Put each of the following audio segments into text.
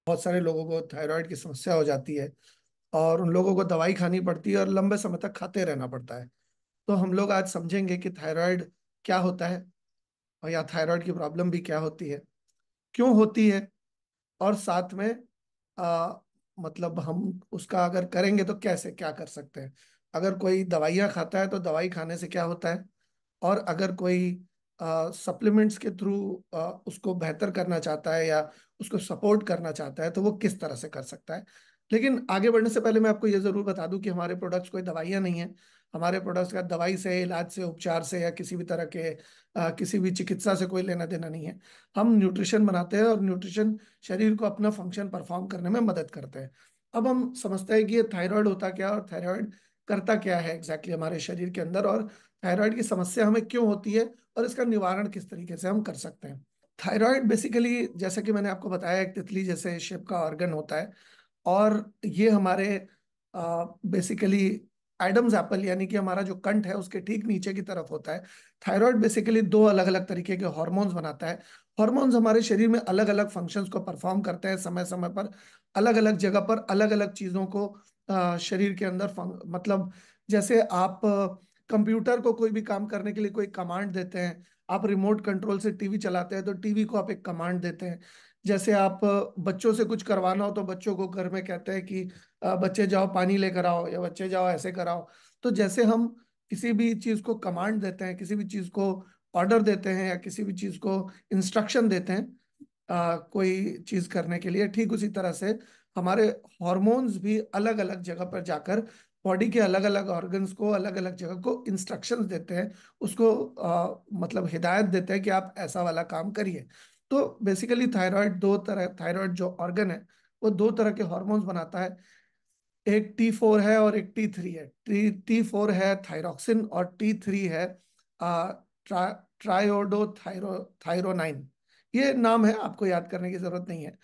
बहुत सारे लोगों को थायराइड की समस्या हो जाती है और उन लोगों को दवाई खानी पड़ती है और लंबे समय तक खाते रहना पड़ता है। तो हम लोग आज समझेंगे कि थायराइड क्या होता है और या थायराइड की प्रॉब्लम भी क्या होती है, क्यों होती है, और साथ में आ, मतलब हम उसका अगर करेंगे तो कैसे क्या कर सकते हैं। अगर कोई दवाइयाँ खाता है तो दवाई खाने से क्या होता है, और अगर कोई सप्लीमेंट्स के थ्रू उसको बेहतर करना चाहता है या उसको सपोर्ट करना चाहता है तो वो किस तरह से कर सकता है। लेकिन आगे बढ़ने से पहले मैं आपको ये जरूर बता दूं कि हमारे प्रोडक्ट्स कोई दवाइयाँ नहीं है। हमारे प्रोडक्ट्स का दवाई से, इलाज से, उपचार से या किसी भी तरह के किसी भी चिकित्सा से कोई लेना देना नहीं है। हम न्यूट्रिशन बनाते हैं और न्यूट्रिशन शरीर को अपना फंक्शन परफॉर्म करने में मदद करते हैं। अब हम समझते हैं कि ये थायराइड होता क्या है और थायराइड करता क्या है एग्जैक्टली हमारे शरीर के अंदर, और थायराइड की समस्या हमें क्यों होती है और इसका निवारण किस तरीके से हम कर सकते हैं। थायराइड बेसिकली, जैसे कि मैंने आपको बताया, एक तितली जैसे शेप का ऑर्गन होता है। और ये हमारे बेसिकली एडम्स एप्पल यानी कि हमारा जो कंठ है उसके ठीक नीचे की तरफ होता है। थायराइड बेसिकली दो अलग अलग तरीके के हार्मोन्स बनाता है। हार्मोन्स हमारे शरीर में अलग अलग फंक्शंस को परफॉर्म करते हैं समय समय पर, अलग अलग जगह पर अलग अलग चीज़ों को शरीर के अंदर मतलब जैसे आप कंप्यूटर को कोई भी काम करने के लिए कोई कमांड देते हैं। आप रिमोट कंट्रोल से टीवी चलाते हैं तो टीवी को आप एक कमांड देते हैं। जैसे आप बच्चों से कुछ करवाना हो तो बच्चों को घर में कहते हैं कि बच्चे जाओ पानी लेकर आओ या बच्चे जाओ ऐसे कराओ। तो जैसे हम किसी भी चीज को कमांड देते हैं, किसी भी चीज को ऑर्डर देते हैं या किसी भी चीज को इंस्ट्रक्शन देते हैं कोई चीज करने के लिए, ठीक उसी तरह से हमारे हॉर्मोन्स भी अलग अलग जगह पर जाकर बॉडी के अलग अलग ऑर्गन्स को, अलग अलग जगह को इंस्ट्रक्शंस देते हैं। उसको मतलब हिदायत देते हैं कि आप ऐसा वाला काम करिए। तो बेसिकली थायराइड जो ऑर्गन है वो दो तरह के हॉर्मोन्स बनाता है। एक T4 है और एक T3 है। T4 है थायरोक्सिन और T3 है ट्रायोडो थायरोनाइन। ये नाम है, आपको याद करने की जरूरत नहीं है।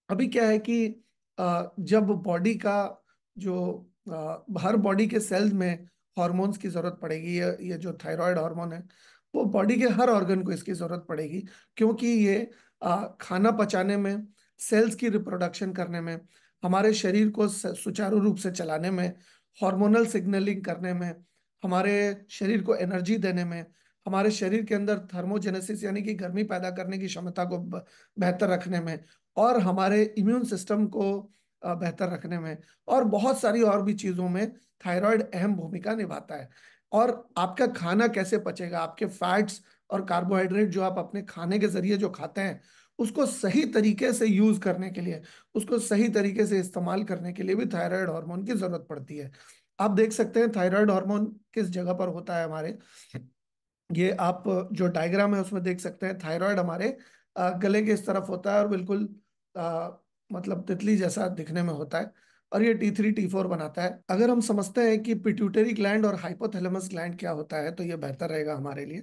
अभी क्या है कि जब बॉडी का जो हर बॉडी के सेल्स में हॉर्मोन्स की जरूरत पड़ेगी, ये जो थायराइड हार्मोन है वो बॉडी के हर ऑर्गन को इसकी जरूरत पड़ेगी, क्योंकि ये खाना पचाने में, सेल्स की रिप्रोडक्शन करने में, हमारे शरीर को सुचारू रूप से चलाने में, हार्मोनल सिग्नलिंग करने में, हमारे शरीर को एनर्जी देने में, हमारे शरीर के अंदर थर्मोजेनेसिस यानी कि गर्मी पैदा करने की क्षमता को बेहतर रखने में, और हमारे इम्यून सिस्टम को बेहतर रखने में, और बहुत सारी और भी चीजों में थायराइड अहम भूमिका निभाता है। और आपका खाना कैसे पचेगा, आपके फैट्स और कार्बोहाइड्रेट जो आप अपने खाने के जरिए जो खाते हैं उसको सही तरीके से यूज करने के लिए, उसको सही तरीके से इस्तेमाल करने के लिए भी थायराइड हार्मोन की जरूरत पड़ती है। आप देख सकते हैं थायराइड हार्मोन किस जगह पर होता है हमारे। ये आप जो डायग्राम है उसमें देख सकते हैं, थायराइड हमारे गले के इस तरफ होता है और बिल्कुल अ, मतलब तितली जैसा दिखने में होता है। और ये T3 T4 बनाता है। अगर हम समझते हैं कि पिट्यूटरी ग्लैंड और हाइपोथैलेमस ग्लैंड क्या होता है तो ये बेहतर रहेगा हमारे लिए।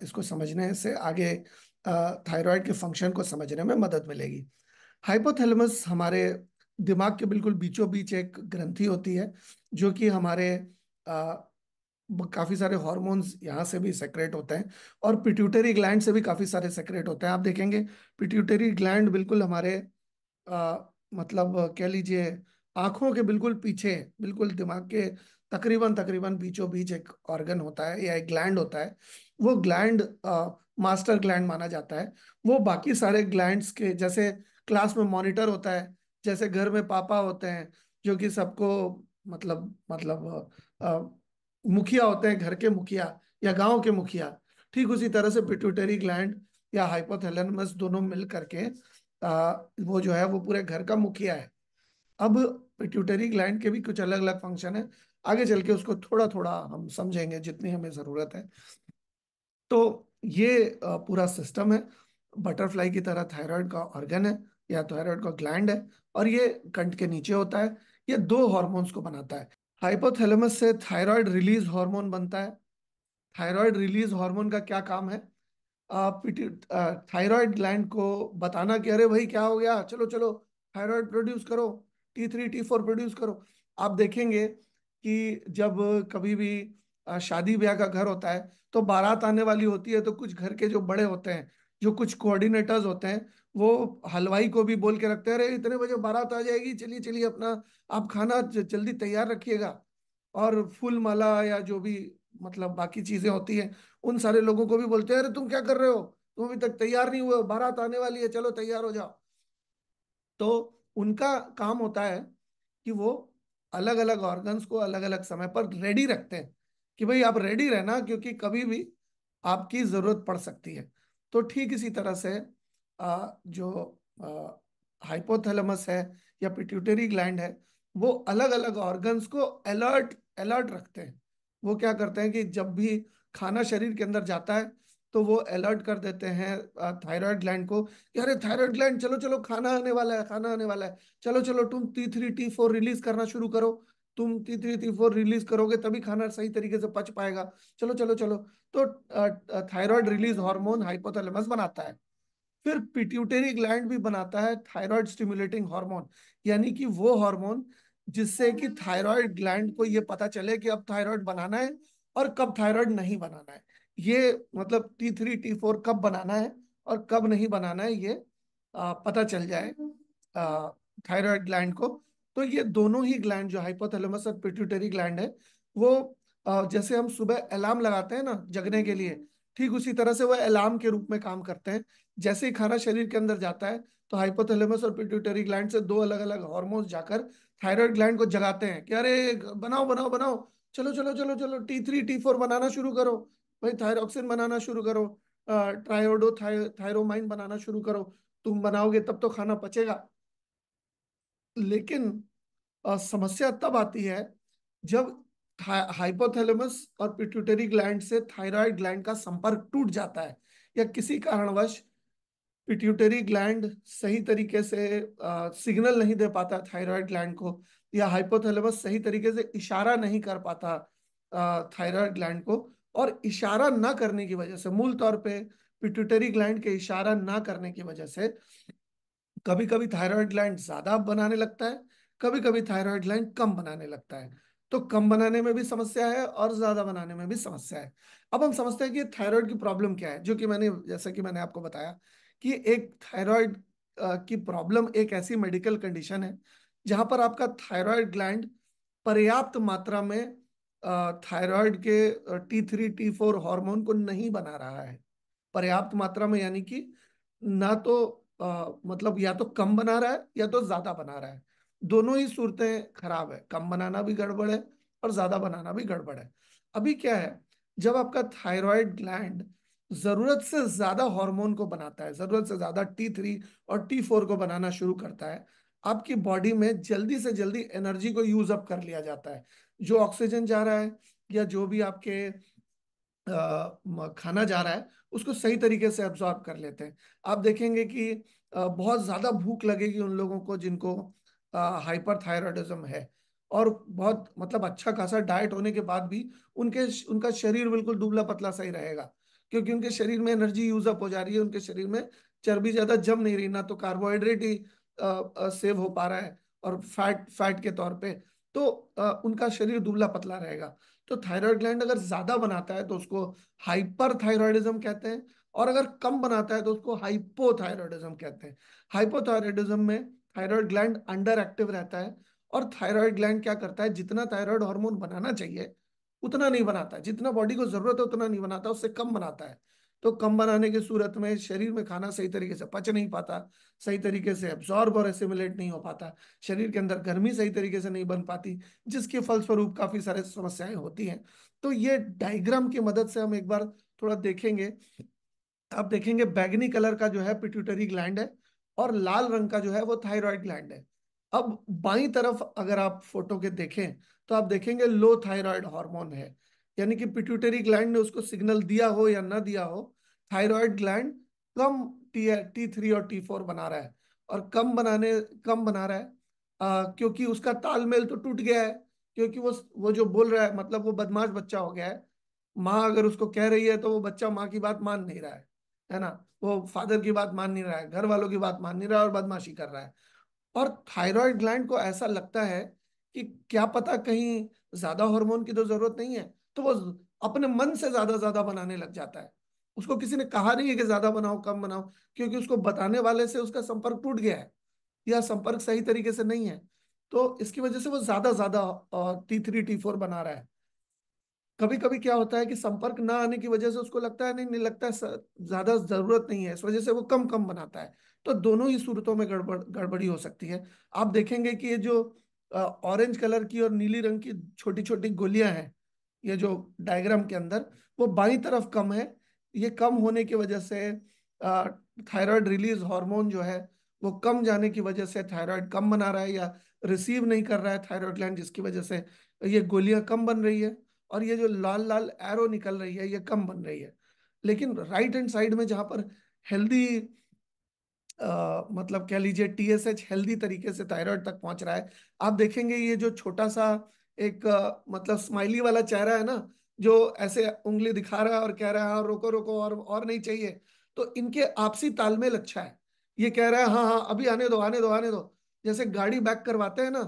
इसको समझने से आगे थायराइड के फंक्शन को समझने में मदद मिलेगी। हाइपोथैलेमस हमारे दिमाग के बिल्कुल बीचों बीच एक ग्रंथि होती है जो कि हमारे काफी सारे हॉर्मोन्स यहाँ से भी सेक्रेट होते हैं और पिट्यूटरी ग्लैंड से भी काफी सारे सेक्रेट होते हैं। आप देखेंगे पिट्यूटरी ग्लैंड बिल्कुल हमारे मतलब कह लीजिए आंखों के बिल्कुल पीछे, बिल्कुल दिमाग के तकरीबन तकरीबन बीचों बीच एक ऑर्गन होता है या एक ग्लैंड होता है। वो ग्लैंड मास्टर ग्लैंड माना जाता है। वो बाकी सारे ग्लैंड्स के जैसे क्लास में मॉनिटर होता है, जैसे घर में पापा होते हैं जो कि सबको मतलब मुखिया होते हैं, घर के मुखिया या गांव के मुखिया, ठीक उसी तरह से पिट्यूटरी ग्लैंड या हाइपोथैलेमस दोनों मिल करके वो जो है वो पूरे घर का मुखिया है। अब पिट्यूटरी ग्लैंड के भी कुछ अलग अलग फंक्शन है, आगे चल के उसको थोड़ा थोड़ा हम समझेंगे जितनी हमें जरूरत है। तो ये पूरा सिस्टम है। बटरफ्लाई की तरह थायराइड का ऑर्गन है या थायराइड का ग्लैंड है, और ये कंठ के नीचे होता है। ये दो हॉर्मोन्स को बनाता है। हाइपोथैलेमस से थायराइड रिलीज हार्मोन बनता है। थायराइड रिलीज हार्मोन का क्या काम है? थायराइड ग्लैंड को बताना कि अरे भाई क्या हो गया, चलो चलो थायराइड प्रोड्यूस करो, T3 T4 प्रोड्यूस करो। आप देखेंगे कि जब कभी भी शादी ब्याह का घर होता है तो बारात आने वाली होती है तो कुछ घर के जो बड़े होते हैं जो कुछ कोऑर्डिनेटर्स होते हैं वो हलवाई को भी बोल के रखते हैं, अरे इतने बजे बारात आ जाएगी, चलिए चलिए अपना आप खाना जल्दी तैयार रखिएगा। और फूल माला या जो भी मतलब बाकी चीजें होती हैं, उन सारे लोगों को भी बोलते हैं, अरे तुम क्या कर रहे हो, तुम अभी तक तैयार नहीं हुए हो, बारात आने वाली है, चलो तैयार हो जाओ। तो उनका काम होता है कि वो अलग अलग ऑर्गन्स को अलग अलग समय पर रेडी रखते हैं, कि भाई आप रेडी रहना क्योंकि कभी भी आपकी जरूरत पड़ सकती है। तो ठीक इसी तरह से जो हाइपोथैलेमस है या पिट्यूटरी ग्लैंड है, वो अलग अलग ऑर्गन्स को अलर्ट अलर्ट रखते हैं। वो क्या करते हैं कि जब भी खाना शरीर के अंदर जाता है तो वो अलर्ट कर देते हैं थायराइड ग्लैंड को कि अरे थायराइड ग्लैंड, चलो चलो खाना आने वाला है, खाना आने वाला है, चलो चलो तुम T3 T4 रिलीज करना शुरू करो। तुम T3 T4 रिलीज करोगे तभी खाना सही तरीके से पच पाएगा। चलो चलो चलो। तो थायराइड रिलीज हार्मोन हाइपोथैलेमस बनाता है। फिर पिट्यूटरी ग्लैंड भी बनाता है थायराइड स्टिमुलेटिंग हार्मोन, यानी कि वो हार्मोन जिससे कि थायराइड ग्लैंड को ये पता चले कि अब थायराइड बनाना है और कब थायराइड नहीं बनाना है। ये मतलब T3 T4 कब बनाना है और कब नहीं बनाना है, ये पता चल जाए थायराइड ग्लैंड को। तो ये दोनों ही ग्लैंड जो हाइपोथैलेमस और पिट्यूटरी ग्लैंड है, वो जैसे हम सुबह अलार्म लगाते हैं ना जगने के लिए, ठीक उसी तरह से वो अलार्म के रूप में काम करते हैं। जैसे ही खाना शरीर के अंदर जाता है तो हाइपोथैलेमस और पिट्यूटरी ग्लैंड से दो अलग अलग हार्मोन्स जाकर थायराइड ग्लैंड को जगाते हैं कि अरे बनाओ बनाओ बनाओ, चलो चलो चलो चलो T3 T4 बनाना शुरू करो, भाई थायरॉक्सिन बनाना शुरू करो, ट्रायोडो थायरोमाइन बनाना शुरू करो। तुम बनाओगे तब तो खाना पचेगा। लेकिन समस्या तब आती है जब हाइपोथैलेमस और पिट्यूटरी ग्लैंड से थायराइड ग्लैंड का संपर्क टूट जाता है, या किसी कारणवश पिट्यूटरी ग्लैंड सही तरीके से सिग्नल नहीं दे पाता थायराइड ग्लैंड को, या हाइपोथैलेमस सही तरीके से इशारा नहीं कर पाता थायराइड ग्लैंड को। और इशारा ना करने की वजह से, मूल तौर पे पिट्यूटरी ग्लैंड के इशारा ना करने की वजह से कभी कभी थायराइड ग्लैंड ज्यादा बनाने लगता है, कभी कभी थायराइड ग्लैंड कम बनाने लगता है। तो कम बनाने में भी समस्या है और ज्यादा बनाने में भी समस्या है। अब हम समझते हैं कि थायराइड की प्रॉब्लम क्या है, जो कि मैंने जैसा कि मैंने आपको बताया कि एक थायराइड की प्रॉब्लम एक ऐसी मेडिकल कंडीशन है जहां पर आपका थायराइड ग्लैंड पर्याप्त मात्रा में थायराइड के T3 T4 हार्मोन को नहीं बना रहा है। पर्याप्त मात्रा में यानी कि ना तो मतलब या तो कम बना रहा है या तो ज्यादा बना रहा है। दोनों ही सूरतें खराब है, कम बनाना भी गड़बड़ है और ज्यादा बनाना भी गड़बड़ है। अभी क्या है, जब आपका थायराइड ग्लैंड जरूरत से ज्यादा हार्मोन को बनाता है, जरूरत से ज्यादा T3 और T4 को बनाना शुरू करता है, आपकी बॉडी में जल्दी से जल्दी एनर्जी को यूज अप कर लिया जाता है। जो ऑक्सीजन जा रहा है या जो भी आपके खाना जा रहा है उसको सही तरीके से एब्जॉर्ब कर लेते हैं। आप देखेंगे कि बहुत ज्यादा भूख लगेगी उन लोगों को जिनको हाइपर थायराइडिज्म है, और बहुत मतलब अच्छा खासा डाइट होने के बाद भी उनके उनका शरीर बिल्कुल दुबला पतला सही रहेगा, क्योंकि उनके शरीर में एनर्जी यूज अप हो जा रही है, उनके शरीर में चर्बी ज्यादा जम नहीं रही, ना तो कार्बोहाइड्रेट ही सेव हो पा रहा है और फैट फैट के तौर पे। तो उनका शरीर दुबला पतला रहेगा। तो थायराइड ग्लैंड अगर ज्यादा बनाता है तो उसको हाइपर थायराइडिज्म कहते हैं, और अगर कम बनाता है तो उसको हाइपोथायराइडिज्म कहते हैं। हाइपोथायराइडिज्म में थायराइड ग्लैंड अंडर एक्टिव रहता है, और थायराइड ग्लैंड क्या करता है, जितना थायराइड हार्मोन बनाना चाहिए उतना नहीं बनाता है, जितना बॉडी को जरूरत है उतना नहीं बनाता, उससे कम बनाता है। तो कम बनाने की सूरत में शरीर में खाना सही तरीके से पच नहीं पाता, सही तरीके से एब्जॉर्ब और एसिमिलेट नहीं हो पाता, शरीर के अंदर गर्मी सही तरीके से नहीं बन पाती, जिसके फलस्वरूप काफी सारे समस्याएं होती हैं। तो ये डायग्राम की मदद से हम एक बार थोड़ा देखेंगे। आप देखेंगे बैगनी कलर का जो है पिट्यूटरी ग्लैंड है, और लाल रंग का जो है वो थायराइड ग्लैंड है। अब बाईं तरफ अगर आप फोटो के देखें तो आप देखेंगे लो थायराइड हार्मोन है, यानी कि पिट्यूटरी ग्लैंड ने उसको सिग्नल दिया हो या ना दिया हो, थायराइड ग्लैंड कम T3 और T4 बना रहा है। और कम बना रहा है क्योंकि उसका तालमेल तो टूट गया है, क्योंकि वो जो बोल रहा है मतलब वो बदमाश बच्चा हो गया है। माँ अगर उसको कह रही है तो वो बच्चा माँ की बात मान नहीं रहा है ना, वो फादर की बात मान नहीं रहा है, घर वालों की बात मान नहीं रहा है और बदमाशी कर रहा है। और थायराइड ग्लैंड को ऐसा लगता है कि क्या पता कहीं ज्यादा हार्मोन की तो जरूरत नहीं है, तो वो अपने मन से ज्यादा ज्यादा बनाने लग जाता है। उसको किसी ने कहा नहीं है कि ज्यादा बनाओ कम बनाओ, क्योंकि उसको बताने वाले से उसका संपर्क टूट गया है या संपर्क सही तरीके से नहीं है। तो इसकी वजह से वो ज्यादा ज्यादा T3 T4 बना रहा है। कभी कभी क्या होता है कि संपर्क ना आने की वजह से उसको लगता है नहीं नहीं लगता है ज्यादा जरूरत नहीं है, इस वजह से वो कम कम बनाता है। तो दोनों ही सूरतों में गड़बड़ी हो सकती है। आप देखेंगे कि ये जो ऑरेंज कलर की और नीली रंग की छोटी छोटी गोलियां हैं, ये जो डायग्राम के अंदर, वो बाईं तरफ कम है। ये कम होने की वजह से थायराइड रिलीज हार्मोन जो है वो कम जाने की वजह से थायराइड कम बना रहा है या रिसीव नहीं कर रहा है थायराइड ग्लैंड, जिसकी वजह से ये गोलियां कम बन रही है। और ये जो लाल लाल एरो निकल रही है ये कम बन रही है। लेकिन राइट हैंड साइड में जहां पर हेल्दी, मतलब कह लीजिए TSH हेल्दी तरीके से थायराइड तक पहुंच रहा है, आप देखेंगे ये जो छोटा सा एक मतलब स्माइली वाला चेहरा है ना, जो ऐसे उंगली दिखा रहा है और कह रहा है हाँ रोको रोको और नहीं चाहिए, तो इनके आपसी तालमेल अच्छा है। ये कह रहा है हाँ हाँ अभी आने दो आने दो आने दो। जैसे गाड़ी बैक करवाते हैं ना,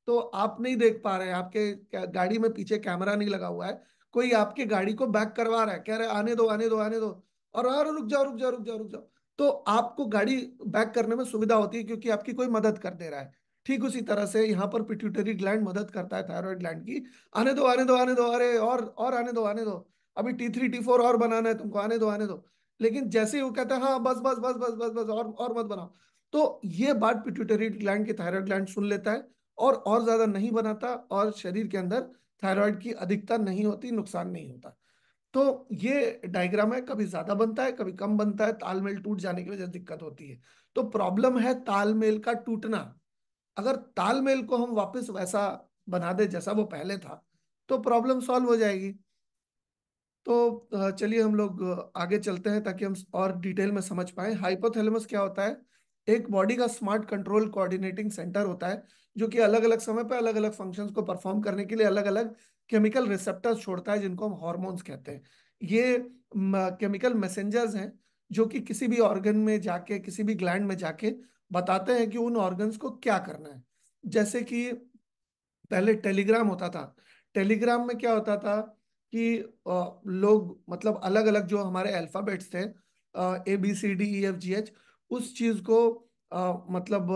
तो आप नहीं देख पा रहे हैं, आपके गाड़ी में पीछे कैमरा नहीं लगा हुआ है, कोई आपकी गाड़ी को बैक करवा रहा है, कह रहा है आने दो आने दो आने दो, और रुक जाओ रुक जाओ रुक जाओ रुक जाओ। तो आपको गाड़ी बैक करने में सुविधा होती है क्योंकि आपकी कोई मदद कर दे रहा है। ठीक उसी तरह से यहाँ पर पिट्यूटरी ग्लैंड मदद करता है थायराइड ग्लैंड की। आने दो आने दो आने दो, अरे और आने दो आने दो, अभी T3 T4 और बनाना है तुमको, आने दो आने दो। लेकिन जैसे ही वो कहता है हाँ बस बस बस बस बस बस और मत बनाओ, तो ये बात पिट्यूटरी ग्लैंड की थायराइड ग्लैंड सुन लेता है और ज्यादा नहीं बनाता, और शरीर के अंदर थायराइड की अधिकता नहीं होती, नुकसान नहीं होता। तो ये डायग्राम है, कभी ज्यादा बनता है कभी कम बनता है, तालमेल टूट जाने की वजह से दिक्कत होती है। तो प्रॉब्लम है तालमेल का टूटना। अगर तालमेल को हम वापस वैसा बना दे जैसा वो पहले था, तो प्रॉब्लम सॉल्व हो जाएगी। तो चलिए हम लोग आगे चलते हैं ताकि हम और डिटेल में समझ पाए हाइपोथैलेमस क्या होता है। एक बॉडी का स्मार्ट कंट्रोल कोऑर्डिनेटिंग सेंटर होता है, जो कि अलग अलग समय पर अलग अलग फंक्शंस को परफॉर्म करने के लिए अलग अलग केमिकल रिसेप्टर्स छोड़ता है, जिनको हम हॉर्मोन्स कहते हैं। ये केमिकल मैसेंजर्स हैं जो कि किसी भी ऑर्गन में जाके, किसी भी ग्लैंड में जाके बताते हैं कि उन ऑर्गन्स को क्या करना है। जैसे कि पहले टेलीग्राम होता था। टेलीग्राम में क्या होता था कि लोग मतलब अलग अलग जो हमारे अल्फाबेट्स थे, ABCDEFGH, उस चीज को मतलब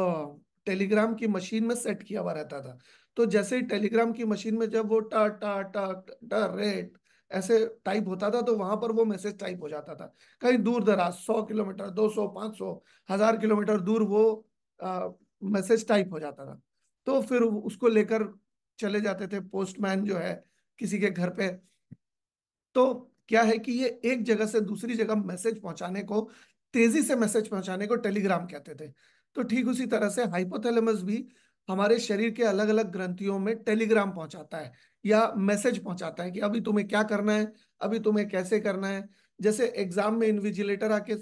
टेलीग्राम की मशीन में सेट किया हुआ रहता था। तो जैसे ही टेलीग्राम की मशीन में जब वो टा टा टा टा रेट ऐसे टाइप होता था, तो वहां पर वो मैसेज टाइप हो जाता था। कहीं दूर दराज 100 किलोमीटर, 200, 500, 1000 किलोमीटर दूर वो मैसेज टाइप हो जाता था। तो फिर उसको लेकर चले जाते थे पोस्टमैन जो है किसी के घर पे। तो क्या है कि ये एक जगह से दूसरी जगह मैसेज पहुंचाने को, तेजी से मैसेज पहुंचाने को टेलीग्राम कहते थे। तो ठीक उसी तरह से हाइपोथैलेमस भी हमारे शरीर के अलग अलग ग्रंथियों में टेलीग्राम पहुंचाता है या मैसेज पहुंचाता है कि अभी तुम्हें क्या करना है, अभी तुम्हें कैसे करना है। जैसे एग्जाम में इन्विजिलेटर आके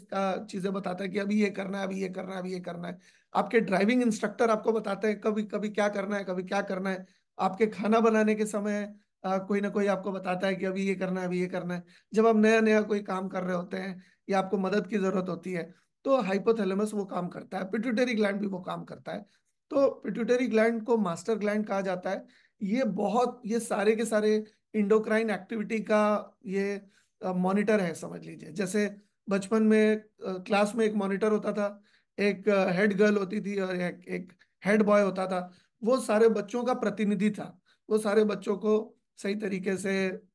चीजें बताता है कि अभी ये करना है, अभी ये करना है, अभी ये करना है। आपके ड्राइविंग इंस्ट्रक्टर आपको बताते हैं कभी कभी क्या करना है, कभी क्या करना है। आपके खाना बनाने के समय कोई ना कोई आपको बताता है कि अभी ये करना है, अभी ये करना है। जब आप नया नया कोई काम कर रहे होते हैं या आपको मदद की जरूरत होती है, तो हाइपोथैलेमस वो काम करता है, पिट्यूटरी ग्लैंड भी वो काम करता है। तो पिट्यूटरी ग्लैंड को मास्टर ग्लैंड कहा जाता है। ये सारे के सारे इंडोक्राइन एक्टिविटी का ये मॉनिटर है समझ लीजिए। जैसे बचपन में क्लास में एक मॉनिटर होता था, एक हेड गर्ल होती थी और एक हेड बॉय होता था। वो सारे बच्चों का प्रतिनिधि था, वो सारे बच्चों को सही तरीके से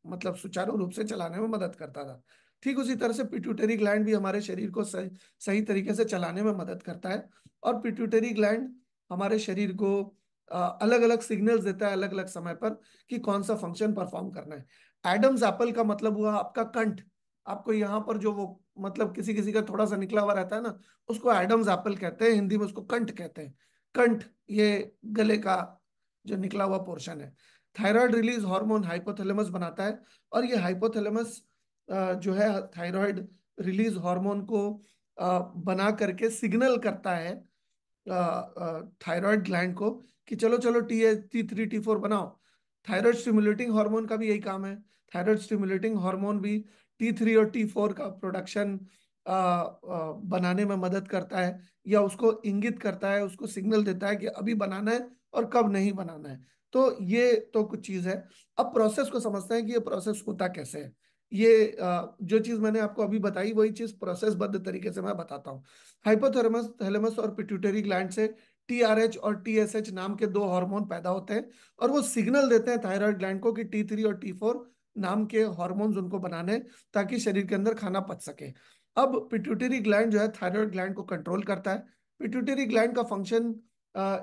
मतलब सुचारू रूप से चलाने में मदद करता था। ठीक उसी तरह से पिट्यूटरी ग्लैंड भी हमारे शरीर को सही तरीके से चलाने में मदद करता है। और पिट्यूटरी ग्लैंड हमारे शरीर को अलग अलग सिग्नल्स देता है अलग अलग समय पर कि कौन सा फंक्शन परफॉर्म करना है। एडम्स एप्पल का मतलब हुआ आपका कंठ। आपको यहाँ पर जो वो मतलब किसी किसी का थोड़ा सा निकला हुआ रहता है ना, उसको एडम्स एप्पल कहते हैं, हिंदी में उसको कंठ कहते हैं। कंठ, ये गले का जो निकला हुआ पोर्शन है। थायराइड रिलीज हार्मोन हाइपोथैलेमस बनाता है, और ये हाइपोथैलेमस जो है थायराइड रिलीज हार्मोन को बना करके सिग्नल करता है थायराइड ग्लैंड को कि चलो चलो T3 T4 बनाओ। थायराइड स्टिमुलेटिंग हार्मोन का भी यही काम है। थायराइड स्टिमुलेटिंग हार्मोन भी T3 और T4 का प्रोडक्शन बनाने में मदद करता है, या उसको इंगित करता है, उसको सिग्नल देता है कि अभी बनाना है और कब नहीं बनाना है। तो ये तो कुछ चीज है। अब प्रोसेस को समझते हैं कि ये प्रोसेस होता कैसे है। जो चीज मैंने आपको अभी बताई वही चीज प्रोसेसबद्ध तरीके से मैं बताता हूँ। हाइपोथैलेमस थैलेमस और पिट्यूटरी ग्लैंड से टीआरएच और टीएसएच नाम के दो हार्मोन पैदा होते हैं, और वो सिग्नल देते हैं थायराइड ग्लैंड को कि T3 और T4 नाम के हार्मोन्स उनको बनाने, ताकि शरीर के अंदर खाना पच सके। अब पिट्यूटरी ग्लैंड जो है थायराइड ग्लैंड को कंट्रोल करता है। पिट्यूटरी ग्लैंड का फंक्शन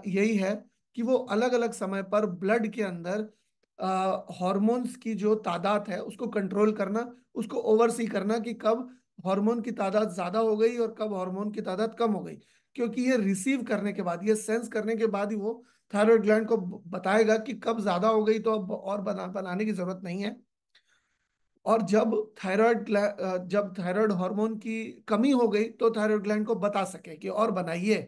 यही है कि वो अलग अलग समय पर ब्लड के अंदर हार्मोन्स की जो तादाद है उसको कंट्रोल करना, उसको ओवरसी करना कि कब हार्मोन की तादाद ज्यादा हो गई और कब हार्मोन की तादाद कम हो गई। क्योंकि ये रिसीव करने के बाद, ये सेंस करने के बाद ही वो थायराइड ग्लैंड को बताएगा कि कब ज्यादा हो गई तो अब और बनाने की जरूरत नहीं है। और जब थायराइड हार्मोन की कमी हो गई तो थायराइड ग्लैंड को बता सके कि और बनाइए।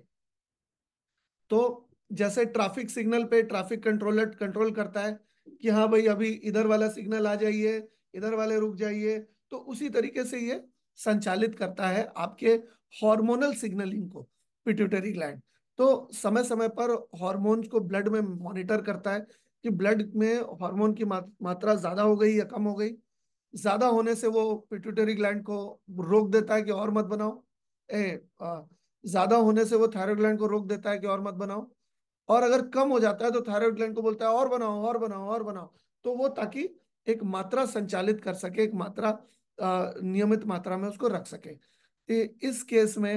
तो जैसे ट्रैफिक सिग्नल पे ट्रैफिक कंट्रोलर कंट्रोल करता है कि हाँ भाई अभी इधर वाला सिग्नल आ जाइए, इधर वाले रुक जाइए, तो उसी तरीके से ये संचालित करता है आपके हार्मोनल सिग्नलिंग को, पिट्यूटरी ग्लैंड। तो समय समय पर हार्मोन्स को ब्लड में मॉनिटर करता है कि ब्लड में हार्मोन की मात्रा ज्यादा हो गई या कम हो गई। ज्यादा होने से वो पिट्यूटरी ग्लैंड को रोक देता है कि और मत बनाओ। ज्यादा होने से वो थायराइड ग्लैंड को रोक देता है कि और मत बनाओ। और अगर कम हो जाता है तो थायराइड ग्लैंड को बोलता है और बनाओ और बनाओ और बनाओ। तो वो ताकि एक मात्रा संचालित कर सके, एक मात्रा नियमित मात्रा में उसको रख सके। इस केस में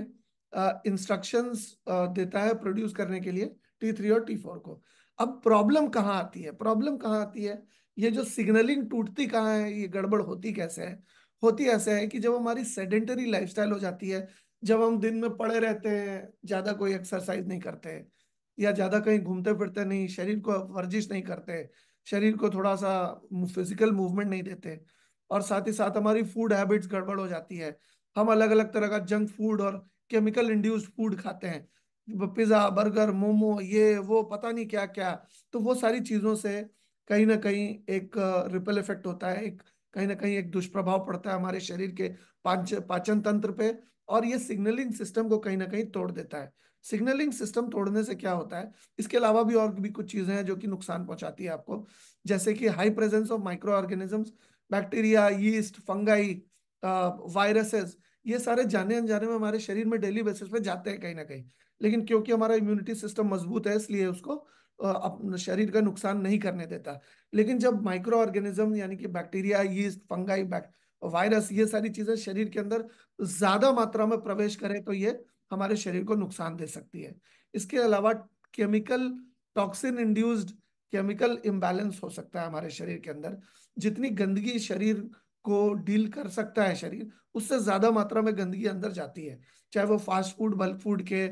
इंस्ट्रक्शंस देता है प्रोड्यूस करने के लिए T3 और T4 को। अब प्रॉब्लम कहाँ आती है, प्रॉब्लम कहाँ आती है, ये जो सिग्नलिंग टूटती कहाँ है, ये गड़बड़ होती कैसे है। होती ऐसे है कि जब हमारी सेडेंटरी लाइफस्टाइल हो जाती है, जब हम दिन में पड़े रहते हैं, ज्यादा कोई एक्सरसाइज नहीं करते, या ज्यादा कहीं घूमते फिरते नहीं, शरीर को वर्जिश नहीं करते, शरीर को थोड़ा सा फिजिकल मूवमेंट नहीं देते, और साथ ही साथ हमारी फूड हैबिट्स गड़बड़ हो जाती है। हम अलग अलग तरह का जंक फूड और केमिकल इंड्यूस्ड फूड खाते हैं, पिज्जा बर्गर मोमो ये वो पता नहीं क्या क्या। तो वो सारी चीजों से कहीं ना कहीं एक रिपल इफेक्ट होता है, एक कहीं ना कहीं एक दुष्प्रभाव पड़ता है हमारे शरीर के पाचन तंत्र पे, और ये सिग्नलिंग सिस्टम को कहीं ना कहीं तोड़ देता है। सिग्नलिंग सिस्टम तोड़ने से क्या होता है, इसके अलावा भी और भी कुछ चीजें हैं जो कि नुकसान पहुंचाती है आपको। जैसे कि high presence of micro organisms, bacteria, yeast, fungi, viruses, ये सारे जाने अनजाने में हमारे शरीर में डेली बेसिस पे जाते हैं कहीं ना कहीं। लेकिन क्योंकि हमारा इम्यूनिटी सिस्टम मजबूत है इसलिए उसको अपने शरीर का नुकसान नहीं करने देता। लेकिन जब माइक्रो ऑर्गेनिज्म यानी कि बैक्टीरिया, यीस्ट, फंगाई, वायरस, ये सारी चीजें शरीर के अंदर ज्यादा मात्रा में प्रवेश करें तो ये हमारे शरीर को नुकसान दे सकती है। इसके अलावा chemical toxin induced chemical imbalance हो सकता है हमारे शरीर के अंदर। जितनी गंदगी शरीर को डील कर सकता है शरीर, उससे ज्यादा मात्रा में गंदगी अंदर जाती है। चाहे वो फास्ट फूड, बल्क फूड के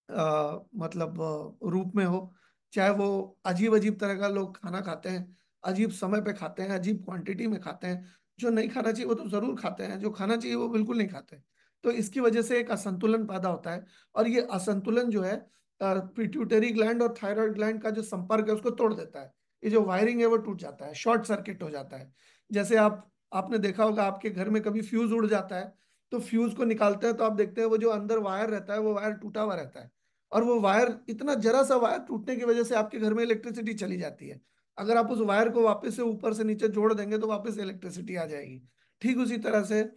मतलब रूप में हो, चाहे वो अजीब अजीब तरह का लोग खाना खाते हैं, अजीब समय पे खाते हैं, अजीब क्वांटिटी में खाते हैं। जो नहीं खाना चाहिए वो तो जरूर खाते हैं, जो खाना चाहिए वो बिल्कुल नहीं खाते। तो इसकी वजह से एक असंतुलन पैदा होता है, और ये असंतुलन जो है पिट्यूटरी ग्लैंड और थायराइड ग्लैंड का जो संपर्क है उसको तोड़ देता है। ये जो वायरिंग है वो टूट जाता है, शॉर्ट सर्किट हो जाता है। जैसे आपने देखा होगा आपके घर में कभी फ्यूज उड़ जाता है, तो फ्यूज को निकालते हैं तो आप देखते हैं वो जो अंदर वायर रहता है वो वायर टूटा हुआ रहता है। और वो वायर, इतना जरा सा वायर टूटने की वजह से आपके घर में इलेक्ट्रिसिटी चली जाती है। अगर आप उस वायर को वापस से ऊपर से नीचे जोड़ देंगे तो वापस इलेक्ट्रिसिटी आ जाएगी। ठीक उसी तरह से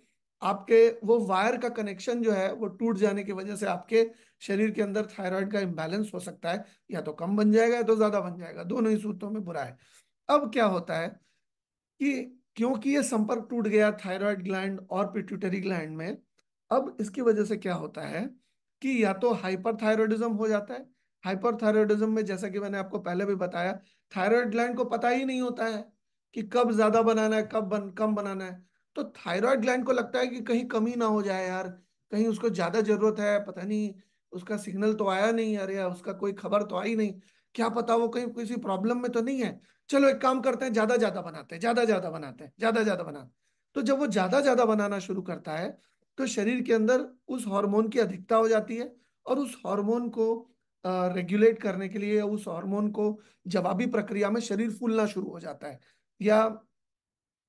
आपके वो वायर का कनेक्शन जो है वो टूट जाने की वजह से आपके शरीर के अंदर थायराइड का इम्बैलेंस हो सकता है। या तो कम बन जाएगा या तो ज्यादा बन जाएगा, दोनों ही सूरतों में बुरा है। अब क्या होता है कि क्योंकि ये संपर्क टूट गया थायराइड ग्लैंड और पिट्यूटरी ग्लैंड में, अब इसकी वजह से क्या होता है कि या तो हाइपरथायरॉयडिज्म हो जाता है। हाइपरथायरॉयडिज्म में जैसा कि मैंने आपको पहले भी बताया, थायराइड ग्लैंड को पता ही नहीं होता है कि कब ज्यादा बनाना है, कम बनाना है। तो थायराइड ग्लैंड को लगता है कि कहीं कमी ना हो जाए यार, कहीं उसको ज्यादा जरूरत है, पता नहीं उसका सिग्नल तो आया नहीं यार, या उसका कोई खबर तो आई नहीं, क्या पता वो कहीं किसी प्रॉब्लम में तो नहीं है। चलो एक काम करते हैं, ज्यादा ज्यादा बनाते हैं, ज्यादा ज्यादा बनाते हैं, ज्यादा ज्यादा बनाते। तो जब वो ज्यादा ज्यादा बनाना शुरू करता है तो शरीर के अंदर उस हार्मोन की अधिकता हो जाती है, और उस हार्मोन को रेगुलेट करने के लिए, या उस हार्मोन को जवाबी प्रक्रिया में शरीर फूलना शुरू हो जाता है। या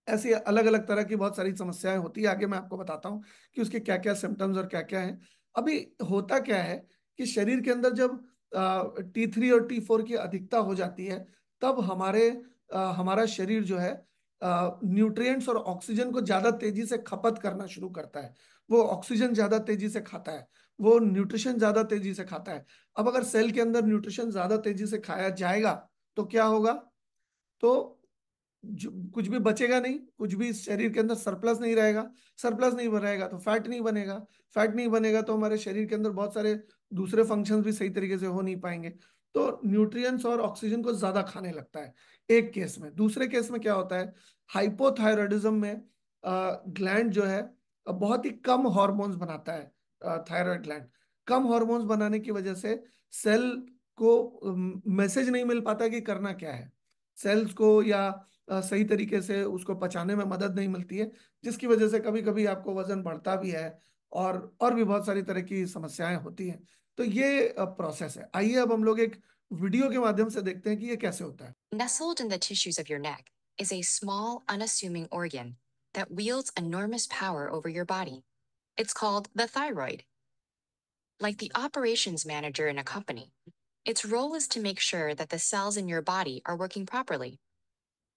ऐसी अलग अलग तरह की बहुत सारी समस्याएं होती है, आगे मैं आपको बताता हूँ कि उसके क्या क्या सिम्टम्स और क्या क्या हैं। अभी होता क्या है कि शरीर के अंदर जब T3 और T4 की अधिकता हो जाती है, तब हमारा शरीर जो है न्यूट्रिएंट्स और ऑक्सीजन को ज्यादा तेजी से खपत करना शुरू करता है। वो ऑक्सीजन ज्यादा तेजी से खाता है, वो न्यूट्रिशन ज्यादा तेजी से खाता है। अब अगर सेल के अंदर न्यूट्रिशन ज्यादा तेजी से खाया जाएगा तो क्या होगा? तो कुछ भी बचेगा नहीं, कुछ भी शरीर के अंदर सरप्लस नहीं रहेगा। सरप्लस नहीं रहेगा तो फैट नहीं बनेगा। फैट नहीं बनेगा तो हमारे शरीर के अंदर बहुत सारे दूसरे फंक्शंस भी सही तरीके से हो नहीं पाएंगे। तो न्यूट्रिएंट्स और ऑक्सीजन को ज्यादा खाने लगता है एक केस में। दूसरे केस में क्या होता है? हाइपोथायरॉयडिज्म में ग्लैंड जो है बहुत ही कम हॉर्मोन्स बनाता है। थायराइड ग्लैंड कम हॉर्मोन्स बनाने की वजह से सेल को मैसेज नहीं मिल पाता कि करना क्या है। सेल्स को या सही तरीके से उसको पचाने में मदद नहीं मिलती है, जिसकी वजह से कभी कभी आपको वजन बढ़ता भी है और भी बहुत सारी तरह की समस्याएं होती हैं। तो ये प्रोसेस है। आइए अब हम लोग एक वीडियो के माध्यम से देखते हैं कि ये कैसे होता है। Nestled in the tissues of your neck is a small, unassuming organ that wields enormous power over your body. It's called the thyroid. Like the operations manager in a company, its role is to make sure that the cells in your body are working properly.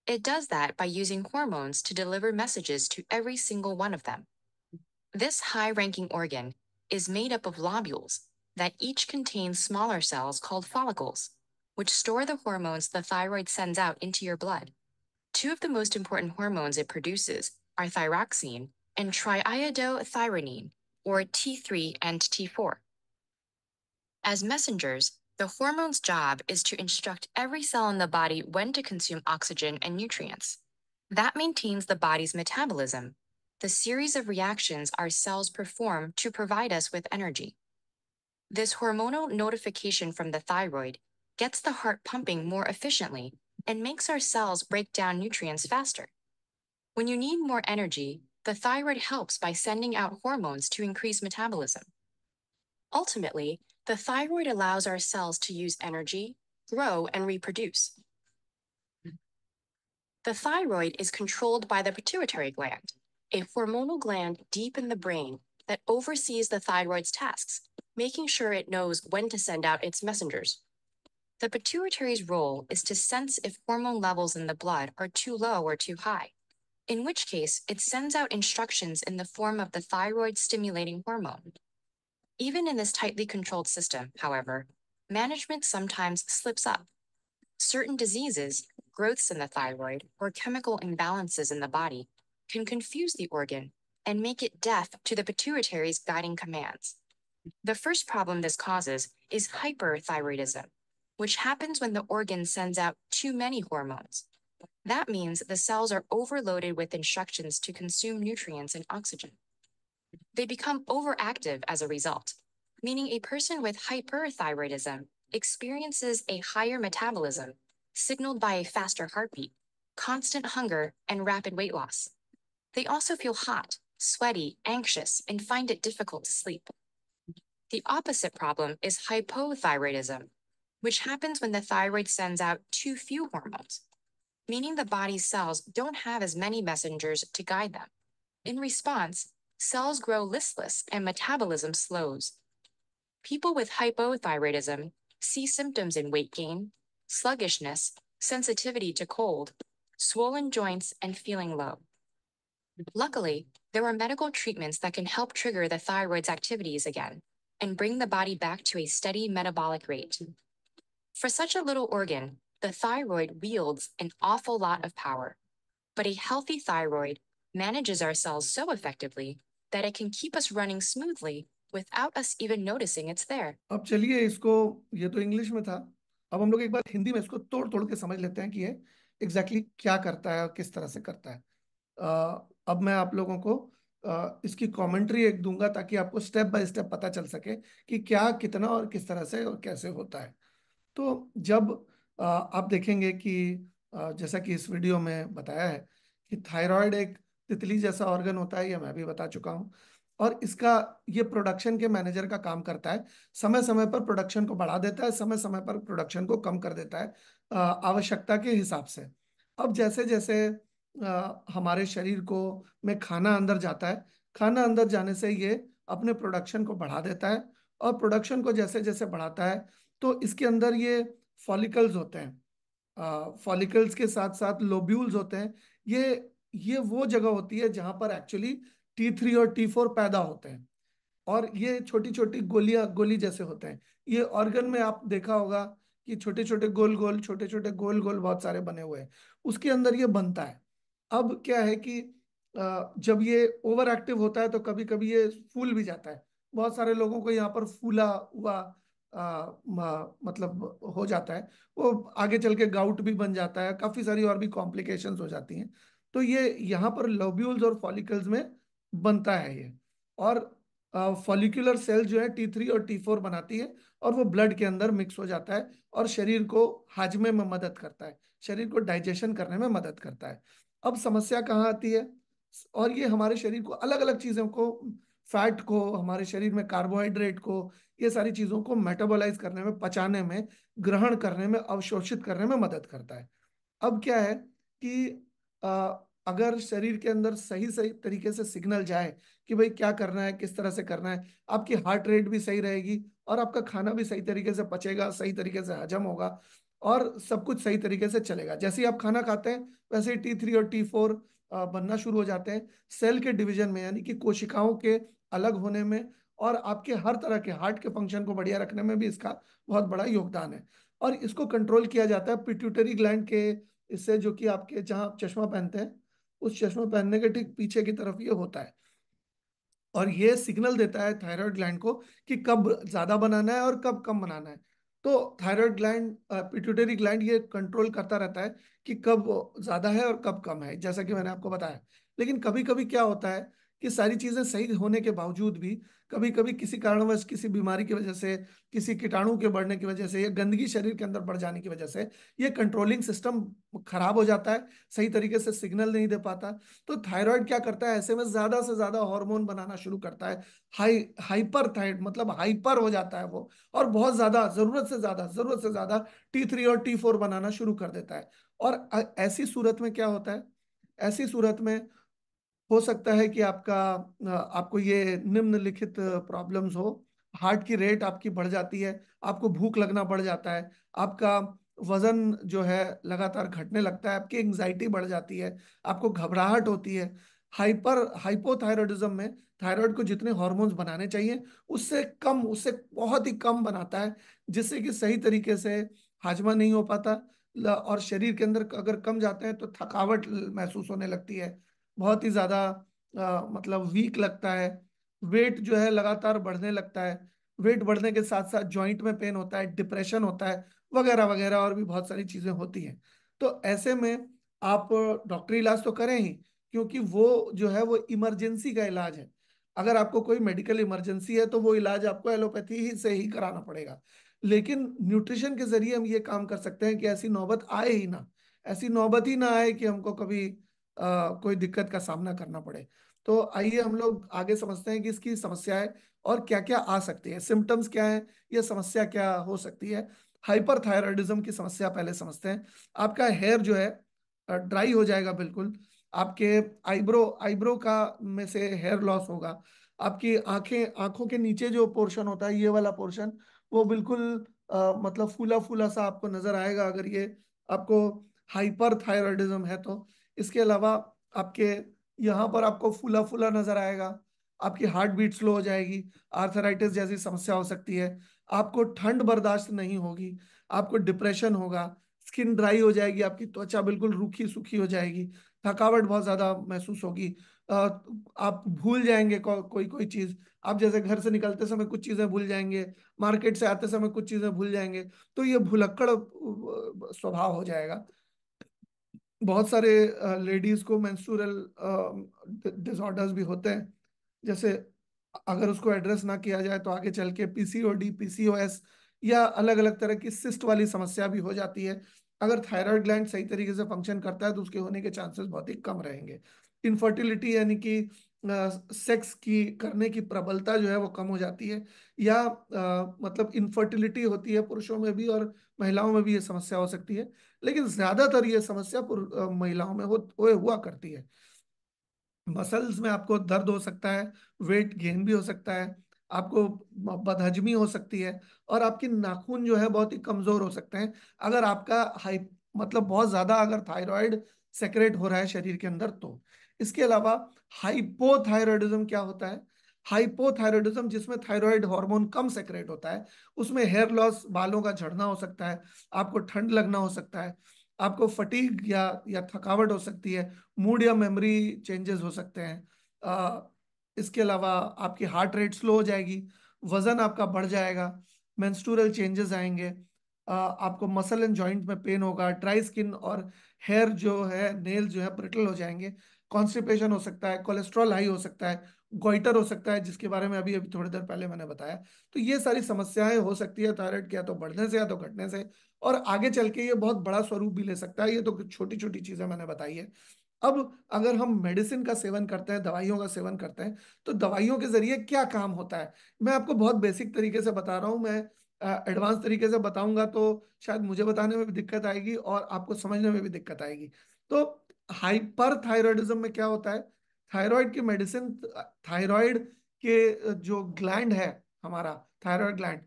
It does that by using hormones to deliver messages to every single one of them. This high ranking organ is made up of lobules that each contain smaller cells called follicles, which store the hormones the thyroid sends out into your blood. Two of the most important hormones it produces are thyroxine and triiodothyronine, or T3 and T4. As messengers, the hormone's job is to instruct every cell in the body when to consume oxygen and nutrients. That maintains the body's metabolism, the series of reactions our cells perform to provide us with energy. This hormonal notification from the thyroid gets the heart pumping more efficiently and makes our cells break down nutrients faster. When you need more energy, the thyroid helps by sending out hormones to increase metabolism. Ultimately, the thyroid allows our cells to use energy, grow, and reproduce. The thyroid is controlled by the pituitary gland, a hormonal gland deep in the brain that oversees the thyroid's tasks, making sure it knows when to send out its messengers. The pituitary's role is to sense if hormone levels in the blood are too low or too high, in which case it sends out instructions in the form of the thyroid stimulating hormone. Even in this tightly controlled system, however, management sometimes slips up. Certain diseases, growths in the thyroid, or chemical imbalances in the body can confuse the organ and make it deaf to the pituitary's guiding commands. The first problem this causes is hyperthyroidism, which happens when the organ sends out too many hormones. That means the cells are overloaded with instructions to consume nutrients and oxygen. They become overactive as a result, meaning a person with hyperthyroidism experiences a higher metabolism, signaled by a faster heartbeat, constant hunger, and rapid weight loss. They also feel hot, sweaty, anxious, and find it difficult to sleep. The opposite problem is hypothyroidism, which happens when the thyroid sends out too few hormones, meaning the body's cells don't have as many messengers to guide them. In response, cells grow listless and metabolism slows. People with hypothyroidism see symptoms in weight gain, sluggishness, sensitivity to cold, swollen joints, and feeling low. Luckily, there are medical treatments that can help trigger the thyroid's activities again and bring the body back to a steady metabolic rate. For such a little organ, the thyroid wields an awful lot of power. But a healthy thyroid manages our cells so effectively that it can keep us running smoothly without us even noticing it's there. अब चलिए इसको, ये तो English में था, अब हम लोग एक बार हिंदी में इसको तोड़ तोड़ के समझ लेते हैं कि ये एग्जैक्टली क्या करता है और किस तरह से करता है। अब मैं आप लोगों को इसकी कमेंट्री एक दूंगा ताकि आपको स्टेप बाय स्टेप पता चल सके कि क्या कितना और किस तरह से और कैसे होता है। तो जब आप देखेंगे कि जैसा कि इस वीडियो में बताया है कि थायराइड एक तितली जैसा ऑर्गन होता है, ये मैं भी बता चुका हूँ। और इसका ये प्रोडक्शन के मैनेजर का काम करता है। समय समय पर प्रोडक्शन को बढ़ा देता है, समय समय पर प्रोडक्शन को कम कर देता है आवश्यकता के हिसाब से। अब जैसे जैसे हमारे शरीर को में खाना अंदर जाता है, खाना अंदर जाने से ये अपने प्रोडक्शन को बढ़ा देता है। और प्रोडक्शन को जैसे जैसे बढ़ाता है तो इसके अंदर ये फॉलिकल्स होते हैं, फॉलिकल्स के साथ साथ लोब्यूल्स होते हैं। ये ये वो जगह होती है जहां पर एक्चुअली T3 और T4 पैदा होते हैं। और ये छोटी छोटी गोलियां, गोली जैसे होते हैं। ये ऑर्गन में आप देखा होगा कि छोटे छोटे गोल गोल, छोटे छोटे गोल गोल बहुत सारे बने हुए हैं, उसके अंदर ये बनता है। अब क्या है कि जब ये ओवर एक्टिव होता है तो कभी कभी ये फूल भी जाता है। बहुत सारे लोगों को यहाँ पर फूला हुआ मतलब हो जाता है। वो आगे चल के गाउट भी बन जाता है, काफी सारी और भी कॉम्प्लिकेशंस हो जाती हैं। तो ये यहाँ पर लोब्यूल्स और फॉलिकल्स में बनता है ये। और फॉलिकुलर सेल जो है T3 और T4 बनाती है, और वो ब्लड के अंदर मिक्स हो जाता है और शरीर को हाजमे में मदद करता है, शरीर को डाइजेशन करने में मदद करता है। अब समस्या कहाँ आती है? और ये हमारे शरीर को अलग अलग चीजों को, फैट को, हमारे शरीर में कार्बोहाइड्रेट को, ये सारी चीजों को मेटाबोलाइज करने में, पचाने में, ग्रहण करने में, अवशोषित करने में मदद करता है। अब क्या है कि अगर शरीर के अंदर सही सही तरीके से सिग्नल जाए कि भाई क्या करना है, किस तरह से करना है, आपकी हार्ट रेट भी सही रहेगी और आपका खाना भी सही तरीके से पचेगा, सही तरीके से हजम होगा, और सब कुछ सही तरीके से चलेगा। जैसे ही आप खाना खाते हैं वैसे ही T3 और T4 बनना शुरू हो जाते हैं सेल के डिवीजन में, यानी कि कोशिकाओं के अलग होने में। और आपके हर तरह के हार्ट के फंक्शन को बढ़िया रखने में भी इसका बहुत बड़ा योगदान है। और इसको कंट्रोल किया जाता है पिट्यूटरी ग्लैंड के, इससे, जो कि आपके जहां आप चश्मा पहनते हैं उस चश्मा पहनने के ठीक पीछे की तरफ ये होता है। और ये सिग्नल देता है थायराइड ग्लैंड को कि कब ज्यादा बनाना है और कब कम बनाना है। तो थायराइड ग्लैंड, पिट्यूटरी ग्लैंड, ये कंट्रोल करता रहता है कि कब ज्यादा है और कब कम है, जैसा कि मैंने आपको बताया। लेकिन कभी कभी क्या होता है कि सारी चीजें सही होने के बावजूद भी कभी कभी किसी कारणवश, किसी बीमारी की वजह से, किसी कीटाणु के बढ़ने की वजह से, या गंदगी शरीर के अंदर बढ़ जाने की वजह से ये कंट्रोलिंग सिस्टम खराब हो जाता है, सही तरीके से सिग्नल नहीं दे पाता। तो थायराइड क्या करता है, ऐसे में ज्यादा से ज्यादा हार्मोन बनाना शुरू करता है। हाइपर थायराइड मतलब हाइपर हो जाता है वो, और बहुत ज्यादा, जरूरत से ज्यादा T3 और T4 बनाना शुरू कर देता है। और ऐसी सूरत में क्या होता है? ऐसी सूरत में हो सकता है कि आपको ये निम्नलिखित प्रॉब्लम्स हो। हार्ट की रेट आपकी बढ़ जाती है, आपको भूख लगना बढ़ जाता है, आपका वजन जो है लगातार घटने लगता है, आपकी एंजाइटी बढ़ जाती है, आपको घबराहट होती है। हाइपोथायरॉयडिज्म में थायराइड को जितने हॉर्मोन्स बनाने चाहिए उससे कम, उससे बहुत ही कम बनाता है, जिससे कि सही तरीके से हाजमा नहीं हो पाता। और शरीर के अंदर अगर कम जाते हैं तो थकावट महसूस होने लगती है, बहुत ही ज्यादा मतलब वीक लगता है। वेट जो है लगातार बढ़ने लगता है, वेट बढ़ने के साथ साथ जॉइंट में पेन होता है, डिप्रेशन होता है, वगैरह वगैरह, और भी बहुत सारी चीजें होती हैं। तो ऐसे में आप डॉक्टरी इलाज तो करें ही, क्योंकि वो जो है वो इमरजेंसी का इलाज है। अगर आपको कोई मेडिकल इमरजेंसी है तो वो इलाज आपको एलोपैथी ही से ही कराना पड़ेगा। लेकिन न्यूट्रिशन के जरिए हम ये काम कर सकते हैं कि ऐसी नौबत आए ही ना, ऐसी नौबत ही ना आए कि हमको कभी कोई दिक्कत का सामना करना पड़े। तो आइए हम लोग आगे समझते हैं कि इसकी समस्याएं और क्या क्या आ सकती है, सिम्टम्स क्या है, ये समस्या क्या हो सकती है। हाइपरथायराइडिज्म की समस्या पहले समझते हैं। आपका हेयर जो है ड्राई हो जाएगा बिल्कुल। आपके आईब्रो आईब्रो का में से हेयर लॉस होगा। आपकी आंखें, आंखों के नीचे जो पोर्शन होता है, ये वाला पोर्शन, वो बिल्कुल मतलब फूला फूला सा आपको नजर आएगा, अगर ये आपको हाइपर थायराइडिज्म है तो। इसके अलावा आपके यहाँ पर आपको फूला फूला नजर आएगा, आपकी हार्ट बीट स्लो हो जाएगी, आर्थराइटिस जैसी समस्या हो सकती है, आपको ठंड बर्दाश्त नहीं होगी, आपको डिप्रेशन होगा, स्किन ड्राई हो जाएगी, आपकी त्वचा बिल्कुल रूखी सूखी हो जाएगी, थकावट बहुत ज्यादा महसूस होगी। अ, आप भूल जाएंगे कोई कोई चीज। आप जैसे घर से निकलते समय कुछ चीजें भूल जाएंगे, मार्केट से आते समय कुछ चीजें भूल जाएंगे। तो ये भुलक्कड़ स्वभाव हो जाएगा। बहुत सारे लेडीज को मेंस्ट्रुअल डिसऑर्डर्स भी होते हैं। जैसे अगर उसको एड्रेस ना किया जाए तो आगे चल के PCOD, PCOS या अलग अलग तरह की सिस्ट वाली समस्या भी हो जाती है। अगर थायराइड ग्लैंड सही तरीके से फंक्शन करता है तो उसके होने के चांसेस बहुत ही कम रहेंगे। इनफर्टिलिटी यानी कि सेक्स की करने की प्रबलता जो है वो कम हो जाती है। या मतलब इनफर्टिलिटी होती है पुरुषों में भी और महिलाओं में भी ये समस्या हो सकती है। लेकिन ज्यादातर ये समस्या महिलाओं में हुआ करती है। मसल्स में आपको दर्द हो सकता है, वेट गेन भी हो सकता है, आपको बदहजमी हो सकती है, और आपके नाखून जो है बहुत ही कमजोर हो सकते हैं। अगर आपका हाई मतलब बहुत ज्यादा अगर थायराइड सेक्रेट हो रहा है शरीर के अंदर तो। इसके अलावा हाइपोथायरॉयडिज्म क्या होता है? हाइपोथायरॉयडिज्म जिसमें थायराइड हार्मोन कम सेक्रेट होता है, उसमें हेयर लॉस, बालों का झड़ना हो सकता है, आपको ठंड लगना हो सकता है, आपको फटीग या थकावट हो सकती है, मूड या मेमोरी चेंजेस हो सकते हैं। इसके अलावा आपकी हार्ट रेट स्लो हो जाएगी, वजन आपका बढ़ जाएगा, मेंस्ट्रुअल चेंजेस आएंगे, आपको मसल एंड जॉइंट में पेन होगा, ड्राई स्किन और हेयर जो है, नेल जो है ब्रिटल हो जाएंगे, कॉन्स्टिपेशन हो सकता है, कोलेस्ट्रॉल हाई हो सकता है, गोइटर हो सकता है जिसके बारे में अभी अभी थोड़ी देर पहले मैंने बताया। तो ये सारी समस्याएं हो सकती है थायराइड के या तो बढ़ने से या तो घटने से, और आगे चल के ये बहुत बड़ा स्वरूप भी ले सकता है। ये तो कुछ छोटी छोटी चीजें मैंने बताई है। अब अगर हम मेडिसिन का सेवन करते हैं, दवाइयों का सेवन करते हैं, तो दवाइयों के जरिए क्या काम होता है, मैं आपको बहुत बेसिक तरीके से बता रहा हूँ। मैं एडवांस तरीके से बताऊंगा तो शायद मुझे बताने में भी दिक्कत आएगी और आपको समझने में भी दिक्कत आएगी। तो हाइपर थायराइडिज्म में क्या होता है? थायराइड की मेडिसिन, थायराइड के जो ग्लैंड है हमारा, थायराइड ग्लैंड,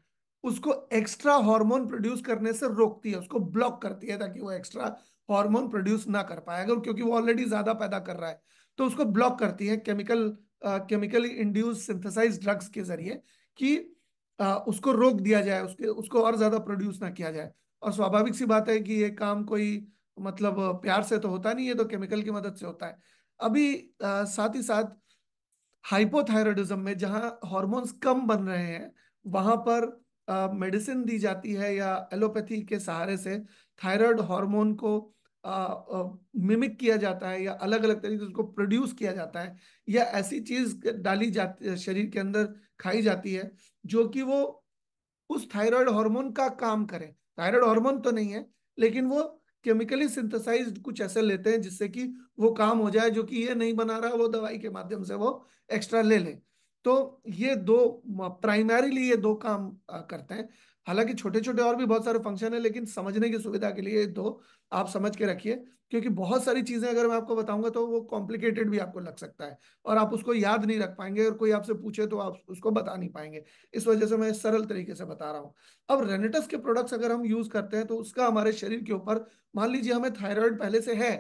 उसको एक्स्ट्रा हार्मोन प्रोड्यूस करने से रोकती है, उसको ब्लॉक करती है ताकि वो एक्स्ट्रा हार्मोन प्रोड्यूस ना कर पाए, अगर क्योंकि वो ऑलरेडी ज्यादा पैदा कर रहा है। तो उसको ब्लॉक करती है केमिकली इंड्यूस सिंथेसाइज ड्रग्स के जरिए, कि उसको रोक दिया जाए, उसके उसको और ज्यादा प्रोड्यूस ना किया जाए। और स्वाभाविक सी बात है कि ये काम कोई मतलब प्यार से तो होता नहीं है, तो केमिकल की मदद से होता है। अभी साथ ही साथ हाइपोथायराइडिज्म में जहां हॉर्मोन्स कम बन रहे हैं, वहां पर मेडिसिन दी जाती है या एलोपैथी के सहारे से थायराइड हार्मोन को मिमिक किया जाता है, या अलग अलग तरीके से उसको प्रोड्यूस किया जाता है, या ऐसी चीज डाली जाती है शरीर के अंदर, खाई जाती है, जो कि वो उस थायराइड हार्मोन का काम करे। थायराइड हार्मोन तो नहीं है, लेकिन वो केमिकली सिंथेसाइज्ड कुछ ऐसे लेते हैं जिससे कि वो काम हो जाए, जो कि ये नहीं बना रहा, वो दवाई के माध्यम से वो एक्स्ट्रा ले ले। तो ये दो, प्राइमरीली ये दो काम करते हैं। हालांकि छोटे छोटे और भी बहुत सारे फंक्शन है, लेकिन समझने की सुविधा के लिए ये दो आप समझ के रखिए, क्योंकि बहुत सारी चीजें अगर मैं आपको बताऊंगा तो वो कॉम्प्लिकेटेड भी आपको लग सकता है, और आप उसको याद नहीं रख पाएंगे, और कोई आपसे पूछे तो आप उसको बता नहीं पाएंगे। इस वजह से मैं सरल तरीके से बता रहा हूँ। अब रेनेटस के प्रोडक्ट्स अगर हम यूज करते हैं तो उसका हमारे शरीर के ऊपर, मान लीजिए हमें थायराइड पहले से है,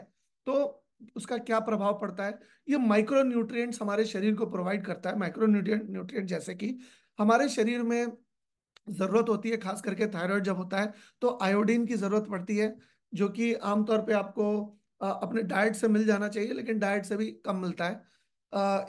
तो उसका क्या प्रभाव पड़ता है? ये माइक्रो न्यूट्रिएंट्स हमारे शरीर को प्रोवाइड करता है। माइक्रो न्यूट्रिएंट न्यूट्रिएंट जैसे कि हमारे शरीर में जरूरत होती है, खास करके थायराइड जब होता है तो आयोडीन की जरूरत पड़ती है, जो कि आमतौर पे आपको अपने डाइट से मिल जाना चाहिए, लेकिन डाइट से भी कम मिलता है,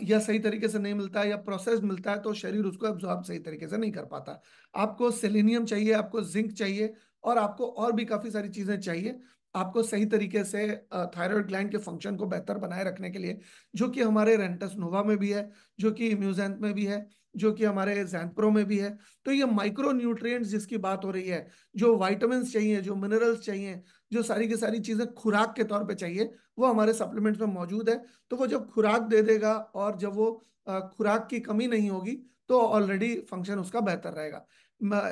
या सही तरीके से नहीं मिलता है, या प्रोसेस्ड मिलता है तो शरीर उसको एब्जॉर्ब सही तरीके से नहीं कर पाता। आपको सेलेनियम चाहिए, आपको जिंक चाहिए, और आपको और भी काफी सारी चीजें चाहिए, आपको सही तरीके से थायराइड ग्लैंड के फंक्शन को बेहतर बनाए रखने के लिए, जो कि हमारे रेंटस नोवा में भी है, जो कि इम्यूजेंट में भी है, जो कि हमारे जैंप्रो में भी है। तो ये माइक्रो न्यूट्रिएंट्स जिसकी बात हो रही है, जो वाइटामिन चाहिए, जो मिनरल्स चाहिए, जो सारी की सारी चीजें खुराक के तौर पे चाहिए, वो हमारे सप्लीमेंट्स में मौजूद है। तो वो जब खुराक दे देगा, और जब वो खुराक की कमी नहीं होगी, तो ऑलरेडी फंक्शन उसका बेहतर रहेगा।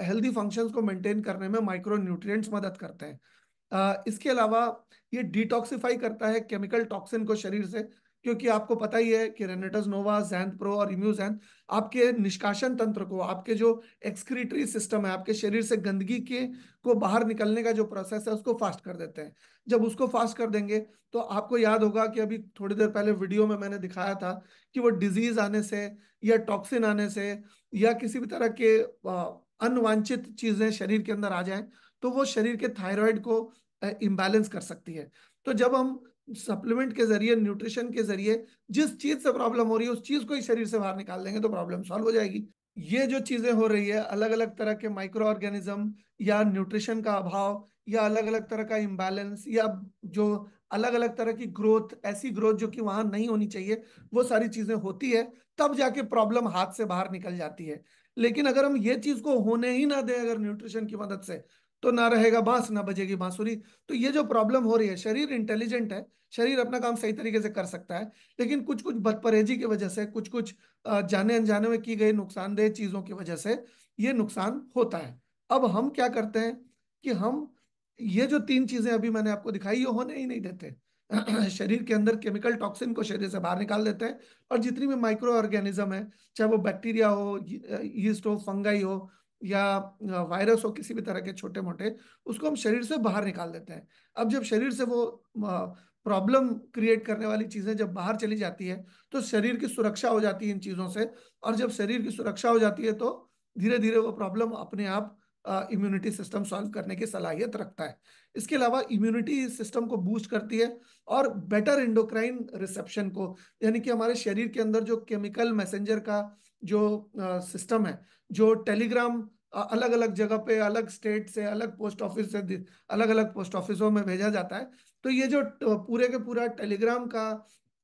हेल्दी फंक्शंस को मेंटेन करने में माइक्रो न्यूट्रिएंट्स मदद करते हैं। इसके अलावा ये डिटॉक्सिफाई करता है केमिकल टॉक्सिन को शरीर से, क्योंकि आपको पता ही है कि रेनेटस नोवा, जैंथ प्रो और इम्यूजैंथ आपके निष्कासन तंत्र को, आपके जो एक्सक्रीटरी सिस्टम है, आपके शरीर से गंदगी के को बाहर निकलने का जो प्रोसेस है उसको फास्ट कर देते हैं। जब उसको फास्ट कर देंगे, तो आपको याद होगा कि अभी थोड़ी देर पहले वीडियो में मैंने दिखाया था कि वो डिजीज आने से, या टॉक्सिन आने से, या किसी भी तरह के अनवांछित चीजें शरीर के अंदर आ जाएं, तो वो शरीर के थायराइड को इम्बैलेंस कर सकती है। तो जब हम सप्लीमेंट के जरिए, न्यूट्रिशन के जरिए जिस चीज से प्रॉब्लम हो रही है उस चीज को ही शरीर से बाहर निकाल देंगे, तो प्रॉब्लम सॉल्व हो जाएगी। ये जो चीजें हो रही है, अलग अलग तरह के माइक्रो ऑर्गेनिज्म, या न्यूट्रिशन का अभाव, या अलग अलग तरह का इम्बैलेंस, या जो अलग अलग तरह की ग्रोथ, ऐसी ग्रोथ जो कि वहां नहीं होनी चाहिए, वो सारी चीजें होती है, तब जाके प्रॉब्लम हाथ से बाहर निकल जाती है। लेकिन अगर हम ये चीज को होने ही ना दें अगर न्यूट्रिशन की मदद से, तो ना रहेगा बांस, ना बजेगी बांसुरी। तो ये जो प्रॉब्लम हो रही है, शरीर इंटेलिजेंट है, शरीर अपना काम सही तरीके से कर सकता है, लेकिन कुछ कुछ बदपरहेजी की वजह से, कुछ कुछ जाने अनजाने में की गई नुकसानदेह चीजों की वजह से ये नुकसान होता है। अब हम क्या करते हैं कि हम ये जो तीन चीजें अभी मैंने आपको दिखाई, ये होने ही नहीं देते। शरीर के अंदर केमिकल टॉक्सिन को शरीर से बाहर निकाल देते हैं, और जितनी भी माइक्रो ऑर्गेनिज्म है, चाहे वो बैक्टीरिया हो, यीस्ट हो, फंगाई हो, या वायरस हो, किसी भी तरह के छोटे मोटे, उसको हम शरीर से बाहर निकाल देते हैं। अब जब शरीर से वो प्रॉब्लम क्रिएट करने वाली चीजें जब बाहर चली जाती है तो शरीर की सुरक्षा हो जाती है इन चीजों से। और जब शरीर की सुरक्षा हो जाती है तो धीरे धीरे वो प्रॉब्लम अपने आप इम्यूनिटी सिस्टम सॉल्व करने की सलाहियत रखता है। इसके अलावा इम्यूनिटी सिस्टम को बूस्ट करती है और बेटर इंडोक्राइन रिसेप्शन को, यानी कि हमारे शरीर के अंदर जो केमिकल मैसेंजर का जो सिस्टम है, जो टेलीग्राम अलग अलग जगह पे, अलग स्टेट से, अलग पोस्ट ऑफिस से, अलग अलग पोस्ट ऑफिसों में भेजा जाता है। तो ये जो पूरे के पूरा टेलीग्राम का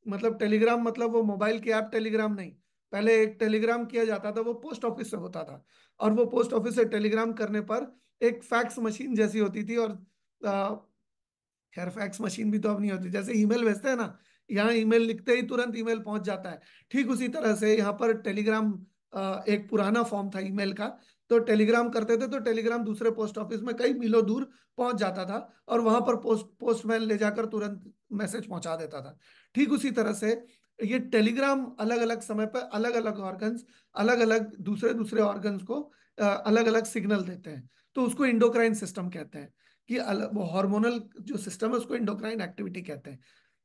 मतलब, टेलीग्राम मतलब वो मोबाइल की ऐप टेलीग्राम नहीं, पहले एक टेलीग्राम किया जाता था वो पोस्ट ऑफिस से होता था। और वो पोस्ट ऑफिस से टेलीग्राम करने पर एक फैक्स मशीन जैसी होती थी। और खैर फैक्स मशीन भी तो अब नहीं होती, जैसे ईमेल भेजते हैं ना, यहाँ ईमेल लिखते ही तुरंत ईमेल पहुंच जाता है, ठीक उसी तरह से यहाँ पर टेलीग्राम एक पुराना फॉर्म था ईमेल का। तो टेलीग्राम करते थे तो टेलीग्राम दूसरे पोस्ट ऑफिस में कई मीलों दूर पहुंच जाता था, और वहां पर पोस्टमैन ले जाकर तुरंत मैसेज पहुंचा देता था। ठीक उसी तरह से ये टेलीग्राम अलग अलग समय पर अलग अलग ऑर्गन्स, अलग अलग दूसरे दूसरे ऑर्गन्स को अलग अलग सिग्नल देते हैं। तो उसको इंडोक्राइन सिस्टम कहते हैं, कि वो हार्मोनल जो सिस्टम है उसको इंडोक्राइन एक्टिविटी कहते हैं।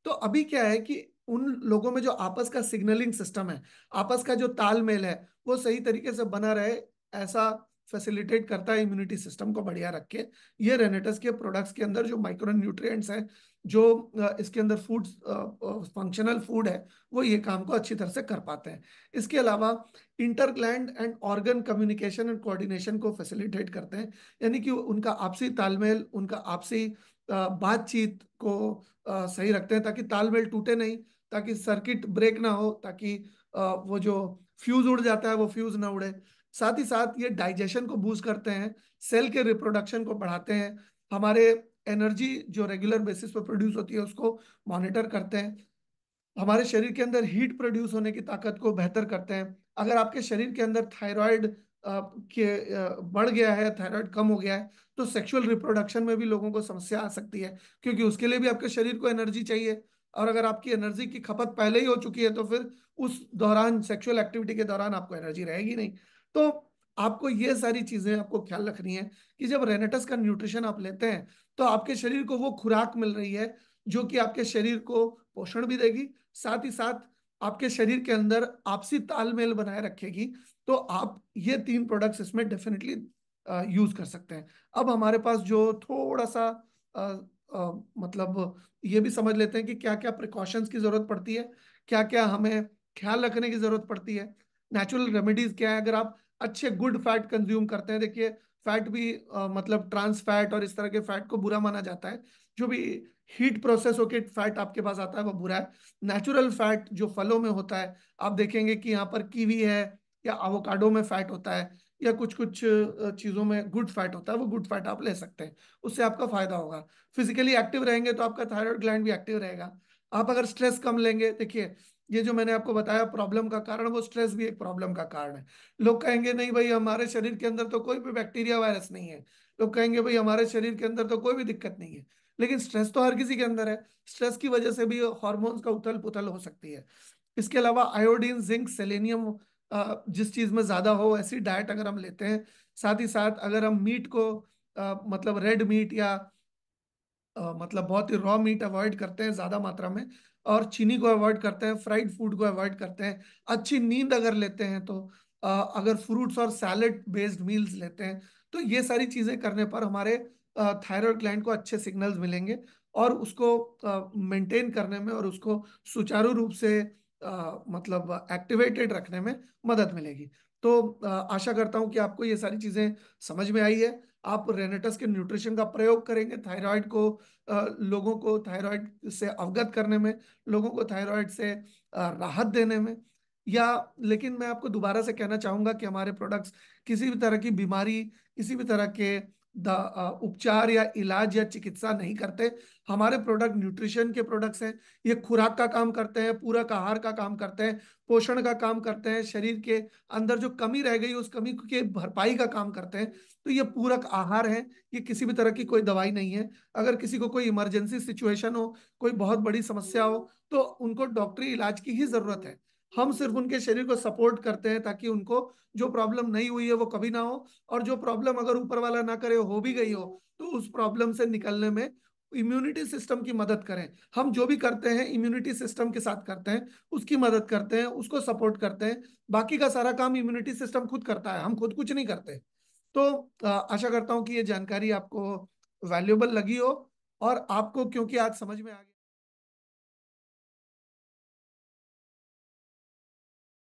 तो अभी क्या है कि उन लोगों में जो आपस का सिग्नलिंग सिस्टम है, आपस का जो तालमेल है, वो सही तरीके से बना रहे, ऐसा फैसिलिटेट करता है इम्यूनिटी सिस्टम को बढ़िया रख के। ये रेनेटस के प्रोडक्ट्स के अंदर जो माइक्रो न्यूट्रिएंट्स हैं, जो इसके अंदर फूड फंक्शनल फूड है, वो ये काम को अच्छी तरह से कर पाते हैं। इसके अलावा inter gland and organ communication and coordination को फैसिलिटेट करते हैं, यानी कि उनका आपसी तालमेल, उनका आपसी बातचीत को सही रखते हैं, ताकि तालमेल टूटे नहीं, ताकि सर्किट ब्रेक ना हो, ताकि वो जो फ्यूज उड़ जाता है वो फ्यूज ना उड़े। साथ ही साथ ये डाइजेशन को बूस्ट करते हैं, सेल के रिप्रोडक्शन को बढ़ाते हैं, हमारे एनर्जी जो रेगुलर बेसिस पर प्रोड्यूस होती है उसको मॉनिटर करते हैं, हमारे शरीर के अंदर हीट प्रोड्यूस होने की ताकत को बेहतर करते हैं। अगर आपके शरीर के अंदर थायराइड बढ़ गया है, थायराइड कम हो गया है, तो सेक्सुअल रिप्रोडक्शन में भी लोगों को समस्या आ सकती है, क्योंकि उसके लिए भी आपके शरीर को एनर्जी चाहिए। और अगर आपकी एनर्जी की खपत पहले ही हो चुकी है तो फिर उस दौरान, सेक्सुअल एक्टिविटी के दौरान आपको एनर्जी रहेगी नहीं। तो आपको ये सारी चीजें आपको ख्याल रखनी है कि जब रेनेटस का न्यूट्रिशन आप लेते हैं तो आपके शरीर को वो खुराक मिल रही है जो कि आपके शरीर को पोषण भी देगी, साथ ही साथ आपके शरीर के अंदर आपसी तालमेल बनाए रखेगी। तो आप ये तीन प्रोडक्ट्स इसमें डेफिनेटली यूज कर सकते हैं। अब हमारे पास जो थोड़ा सा अ, मतलब ये भी समझ लेते हैं कि क्या क्या प्रिकॉशंस की जरूरत पड़ती है, क्या क्या हमें ख्याल रखने की जरूरत पड़ती है। नेचुरल रेमेडीज क्या है, अगर आप अच्छे गुड फैट कंज्यूम करते हैं, देखिए फैट भी मतलब ट्रांस फैट और इस तरह के फैट को बुरा माना जाता है। जो भी हीट प्रोसेस होके फैट आपके पास आता है वो बुरा है। नेचुरल फैट जो फलों में होता है, आप देखेंगे कि यहाँ पर कीवी है या एवोकाडो में फैट होता है, या कुछ कुछ चीज़ों में गुड फैट होता है, वो गुड फैट आप ले सकते हैं, उससे आपका फायदा होगा। फिजिकली एक्टिव रहेंगे तो आपका थायराइड ग्लैंड भी एक्टिव रहेगा। आप अगर स्ट्रेस कम लेंगे, देखिए ये जो मैंने आपको बताया प्रॉब्लम का कारण, वो स्ट्रेस भी एक प्रॉब्लम का कारण है। लोग कहेंगे नहीं भाई हमारे शरीर के अंदर तो कोई भी बैक्टीरिया वायरस नहीं है, लोग कहेंगे भाई हमारे शरीर के अंदर तो कोई भी दिक्कत नहीं है, लेकिन स्ट्रेस तो हर किसी के अंदर है। स्ट्रेस की वजह से भी हार्मोन्स का उथल पुथल हो सकती है। इसके अलावा आयोडीन, जिंक, सेलेनियम जिस चीज में ज्यादा हो ऐसी डाइट अगर हम लेते हैं, साथ ही साथ अगर हम मीट को मतलब रेड मीट या मतलब बहुत ही रॉ मीट अवॉइड करते हैं ज्यादा मात्रा में, और चीनी को अवॉइड करते हैं, फ्राइड फूड को अवॉइड करते हैं, अच्छी नींद अगर लेते हैं, तो अगर फ्रूट्स और सैलेड बेस्ड मील्स लेते हैं, तो ये सारी चीजें करने पर हमारे थायराइड ग्लैंड को अच्छे सिग्नल्स मिलेंगे, और उसको मेंटेन करने में और उसको सुचारू रूप से मतलब एक्टिवेटेड रखने में मदद मिलेगी। तो आशा करता हूं कि आपको ये सारी चीजें समझ में आई है। आप रेनेटस के न्यूट्रिशन का प्रयोग करेंगे थायराइड को, लोगों को थायराइड से अवगत करने में, लोगों को थायराइड से राहत देने में। या लेकिन मैं आपको दोबारा से कहना चाहूंगा कि हमारे प्रोडक्ट्स किसी भी तरह की बीमारी, किसी भी तरह के उपचार या इलाज या चिकित्सा नहीं करते। हमारे प्रोडक्ट न्यूट्रिशन के प्रोडक्ट्स हैं, ये खुराक का काम करते हैं, पूरक आहार का काम करते हैं, पोषण का काम करते हैं, शरीर के अंदर जो कमी रह गई उस कमी की भरपाई का काम करते हैं। तो ये पूरक आहार है, ये किसी भी तरह की कोई दवाई नहीं है। अगर किसी को कोई इमरजेंसी सिचुएशन हो, कोई बहुत बड़ी समस्या हो, तो उनको डॉक्टरी इलाज की ही जरूरत है। हम सिर्फ उनके शरीर को सपोर्ट करते हैं ताकि उनको जो प्रॉब्लम नहीं हुई है वो कभी ना हो, और जो प्रॉब्लम अगर ऊपर वाला ना करे हो भी गई हो, तो उस प्रॉब्लम से निकलने में इम्यूनिटी सिस्टम की मदद करें। हम जो भी करते हैं इम्यूनिटी सिस्टम के साथ करते हैं, उसकी मदद करते हैं, उसको सपोर्ट करते हैं। बाकी का सारा काम इम्यूनिटी सिस्टम खुद करता है, हम खुद कुछ नहीं करते। तो आशा करता हूं कि ये जानकारी आपको वैल्यूएबल लगी हो, और आपको क्योंकि आज समझ में आ गया।